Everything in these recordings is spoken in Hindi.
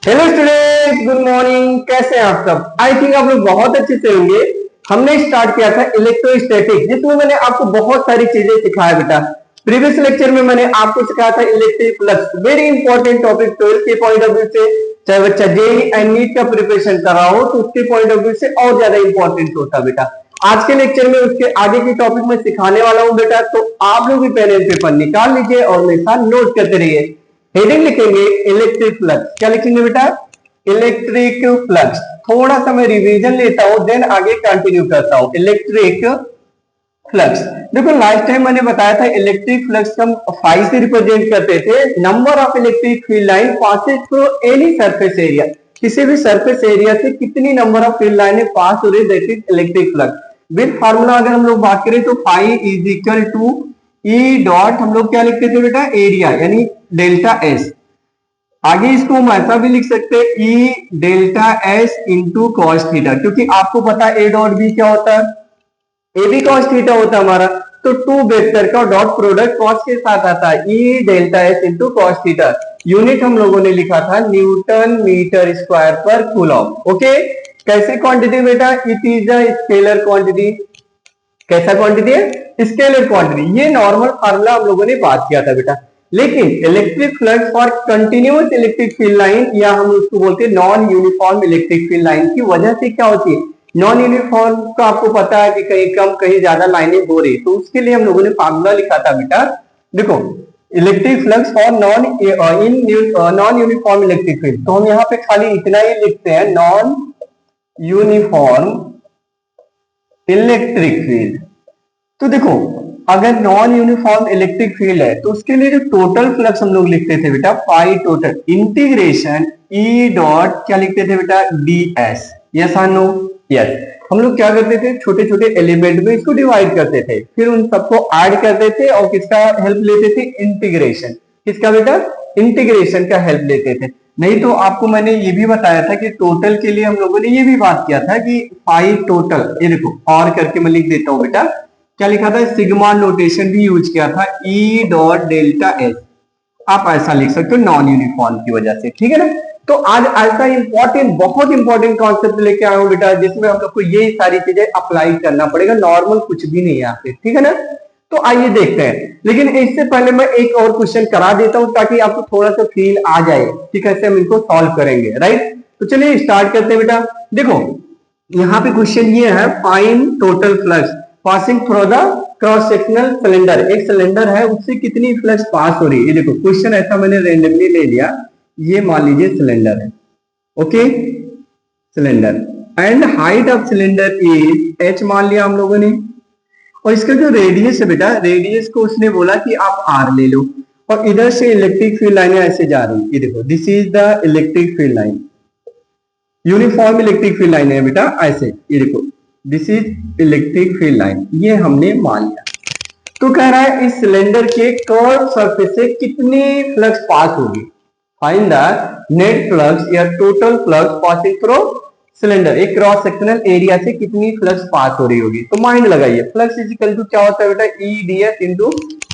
Hello students, good morning. कैसे हैं आप सब? आई थिंक आप लोग बहुत अच्छे से होंगे। हमने स्टार्ट किया था इलेक्ट्रोस्टैटिक, जिसमें मैंने आपको बहुत सारी चीजें सिखाया बेटा। प्रीवियस लेक्चर में मैंने आपको सिखाया था electric flux, very important topic 12 के पॉइंट ऑफ व्यू से। चाहे बच्चा जेईई एंड नीट का प्रिपरेशन कर रहा हो तो उसके पॉइंट ऑफ व्यू से और ज्यादा इंपॉर्टेंट होता बेटा। आज के लेक्चर में उसके आगे की टॉपिक में सिखाने वाला हूं बेटा, तो आप लोग भी पेन एंड पेपर निकाल लीजिए और मेरे साथ नोट करते रहिए। हेडिंग लिखेंगे इलेक्ट्रिक फ्लक्स। क्या लिखेंगे बेटा? Electric flux. थोड़ा सा मैं रिवीजन लेता हूं, देन आगे कंटिन्यू करता हूं। इलेक्ट्रिक फ्लक्स, देखो लास्ट टाइम मैंने बताया था इलेक्ट्रिक फ्लक्स हम फाई से रिप्रेजेंट करते थे। Number of electric field line passes through any surface area, किसी भी सरफेस एरिया से कितनी नंबर ऑफ फील्ड लाइनें पास हो रही, that is electric flux. With formula अगर हम लोग बात करें तो phi is equal to E dot, हम लोग क्या लिखते थे बेटा? एरिया, यानी डेल्टा एस। आगे इसको हम ऐसा भी लिख सकते हैं ई delta S into cos theta, क्योंकि आपको पता है ए डॉट बी क्या होता है? ए बी कॉस थीटा होता है हमारा। तो टू वेक्टर का डॉट प्रोडक्ट कॉस के साथ आता है, ई delta S into cos theta. Unit हम लोगों ने लिखा था न्यूटन मीटर स्क्वायर पर कूलम। ओके, कैसे क्वांटिटी बेटा? It is a scalar quantity. कैसा क्वांटिटी है? Scalar quantity. ये नॉर्मल फार्मूला हम लोगों ने बात किया था बेटा। लेकिन electric flux for continuous electric field line, या हम उसको बोलते हैं non uniform electric field line, की वजह से क्या होती है? नॉन यूनिफॉर्म का आपको पता है कि कहीं कम कहीं ज्यादा लाइनें हो रही, तो उसके लिए हम लोगों ने फार्मूला लिखा था बेटा। देखो, electric flux for non uniform electric field, तो हम यहाँ पे खाली इतना ही लिखते हैं, नॉन यूनिफॉर्म इलेक्ट्रिक फील्ड। तो देखो, अगर नॉन यूनिफॉर्म इलेक्ट्रिक फील्ड है तो उसके लिए जो टोटल फ्लक्स हम लोग लिखते थे बेटा, phi total integration E dot क्या लिखते थे बेटा? D S. यस और नो? यस। हम लोग क्या करते थे? छोटे छोटे एलिमेंट में इसको डिवाइड करते थे, फिर उन सबको ऐड करते थे और किसका हेल्प लेते थे? इंटीग्रेशन। किसका बेटा? इंटीग्रेशन का हेल्प लेते थे। नहीं तो आपको मैंने ये भी बताया था कि टोटल के लिए हम लोगों ने ये भी बात किया था कि फाई टोटल, ये देखो और करके मैं लिख देता हूं बेटा, क्या लिखा था? सिग्मा नोटेशन भी यूज किया था, ई डॉट डेल्टा एस। आप ऐसा लिख सकते हो नॉन यूनिफॉर्म की वजह से, ठीक है ना? तो आज ऐसा इंपॉर्टेंट, बहुत इंपॉर्टेंट कॉन्सेप्ट लेके आया हूं बेटा, जिसमें हम लोग को ये सारी चीजें अप्लाई करना पड़ेगा, नॉर्मल कुछ भी नहीं आते, ठीक है ना? तो आइए देखते हैं। लेकिन इससे पहले मैं एक और क्वेश्चन करा देता हूं ताकि आपको थोड़ा सा फील आ जाए कि कैसे हम इनको सॉल्व करेंगे, राइट? तो चलिए स्टार्ट करते हैं बेटा। देखो, यहाँ पे क्वेश्चन ये है, find total flux passing through the cross sectional cylinder. एक सिलेंडर है, उससे कितनी फ्लक्स पास हो रही है। ये देखो क्वेश्चन ऐसा मैंने रेंडमली ले लिया, ये मान लीजिए सिलेंडर है, okay, cylinder, and height of cylinder is H मान लिया हम लोगों ने, और इसका जो रेडियस है बेटा, रेडियस को उसने बोला कि आप आर ले लो, और इधर से इलेक्ट्रिक फील्ड लाइनें ऐसे जा रही है। ये देखो, this is the electric field line, uniform electric field line है बेटा, ऐसे। ये देखो, this is electric field line, ये हमने मान लिया। तो कह रहा है इस सिलेंडर के कर्व सरफेस से कितनी फ्लक्स पास होगी। फाइंड द नेट फ्लक्स या total flux passing through cylinder, एक क्रॉस सेक्शनल एरिया से कितनी फ्लक्स पास हो रही होगी। तो माइंड लगाइए, फ्लक्स इज इक्वल टू क्या होता है बेटा? E D S into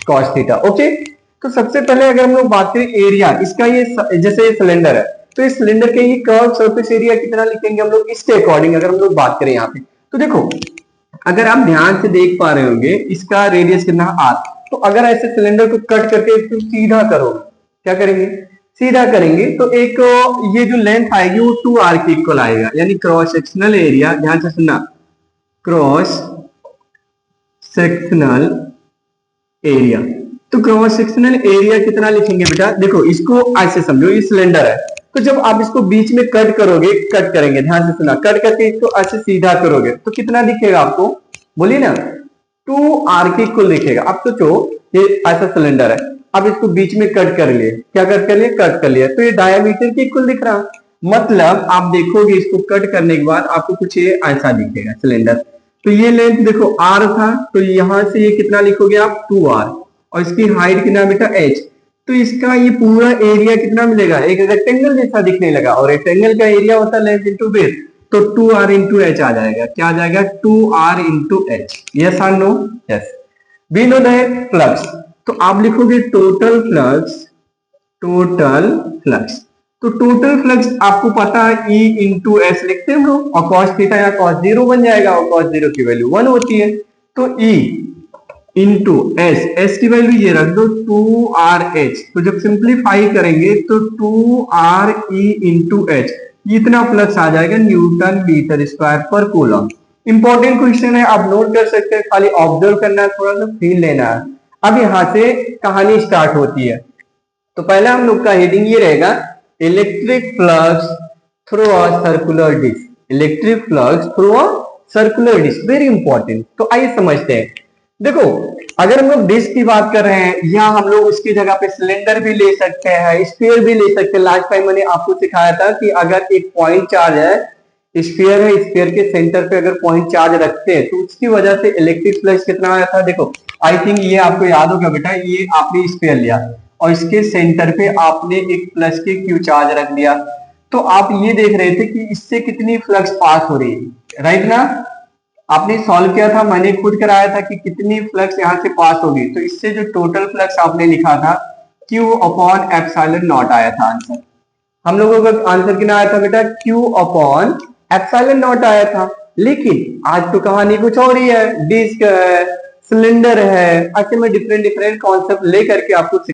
cos theta. Okay, तो सबसे पहले अगर हम लोग बात करें एरिया इसका, ये जैसे सिलेंडर है तो इस सिलेंडर के ये कर्व सरफेस एरिया कितना लिखेंगे हम लोग इसके अकॉर्डिंग, अगर हम लोग बात करें यहाँ पे। तो देखो, अगर आप ध्यान से देख पा रहे होंगे, इसका रेडियस कितना आर। तो अगर ऐसे सिलेंडर को कट करके इसको सीधा करोगे, क्या करेंगे? सीधा करेंगे तो एक ये जो लेंथ आएगी वो 2r के इक्वल आएगा, यानी क्रॉस सेक्शनल एरिया, ध्यान से सुनना, क्रॉस सेक्शनल एरिया। तो क्रॉस सेक्शनल एरिया कितना लिखेंगे बेटा? देखो, इसको ऐसे समझो, ये सिलेंडर है, तो जब आप इसको बीच में कट करोगे, कट करेंगे, ध्यान से सुना, कट करके इसको ऐसे सीधा करोगे तो कितना दिखेगा आपको? बोलिए ना, 2r के इक्वल दिखेगा। अब सोचो, ये ऐसा सिलेंडर है, अब इसको बीच में कट कर लिए, क्या कट कर लिए? कट कर लिया, तो ये डायमीटर के इक्वल दिख रहा। मतलब आप देखोगे इसको कट करने के बाद आपको कुछ ये ऐसा दिखेगा सिलेंडर। तो ये लेंथ देखो r था, तो यहां से ये कितना लिखोगे आप? 2r, और इसकी हाइट कितना बेटा? h। तो इसका ये पूरा एरिया कितना मिलेगा? एक रेक्टेंगल जैसा दिखने लगा, और रेक्टेंगल का एरिया होता है लेंथ इंटू बेस, तो 2r इंटू एच आ जाएगा। क्या आ जाएगा? 2r into H. यस और no? Yes. We know that flux, तो आप लिखोगे टोटल फ्लक्स, टोटल फ्लक्स। तो टोटल फ्लक्स आपको पता है E इंटू एस लिखते हैं हम लोग, और कॉस थीटा या कॉस जीरो बन जाएगा, और कॉस जीरो की वैल्यू 1 होती है। तो E इंटू एस, एस की वैल्यू ये रख दो 2RH, तो जब सिंप्लीफाई करेंगे तो 2RE इंटू एच, इतना फ्लक्स आ जाएगा न्यूटन मीटर स्क्वायर पर कूलम। इंपॉर्टेंट क्वेश्चन है, आप नोट कर सकते हैं, खाली ऑब्जर्व करना है, थोड़ा सा फील लेना है। अब यहां से कहानी स्टार्ट होती है। तो पहला हम लोग का हेडिंग ये रहेगा, electric flux through a circular disc. Electric flux through a circular disc, very important. तो आइए समझते हैं। देखो, अगर हम लोग डिस्क की बात कर रहे हैं, या हम लोग उसकी जगह पे सिलेंडर भी ले सकते हैं, स्फीयर भी ले सकते हैं। लास्ट टाइम मैंने आपको सिखाया था कि अगर एक पॉइंट चार्ज है, स्फीयर है, स्फीयर के सेंटर पे अगर पॉइंट चार्ज रखते हैं तो उसकी वजह से इलेक्ट्रिक फ्लक्स कितना आया था। देखो, आई थिंक ये आपको याद होगा बेटा, ये आपने स्फीयर लिया और इसके सेंटर पे आपने एक प्लस के क्यू चार्ज रख दिया, तो आप ये देख रहे थे कि इससे कितनी फ्लक्स पास हो रही है, राइट ना। आपने सॉल्व किया था, मैंने खुद कराया था कि कितनी फ्लक्स यहां से पास होगी, तो इससे जो टोटल फ्लक्स आपने लिखा था Q अपॉन एप्सिलॉन नॉट आया था आंसर। हम लोगों का आंसर कितना आया था बेटा, Q अपॉन एप्सिलॉन नॉट आया था। लेकिन आज तो कहानी कुछ और ही है, डिस्क है, सिलेंडर है। अच्छा, मैं डिफरेंट डिफरेंट कॉन्सेप्ट लेकर के आपको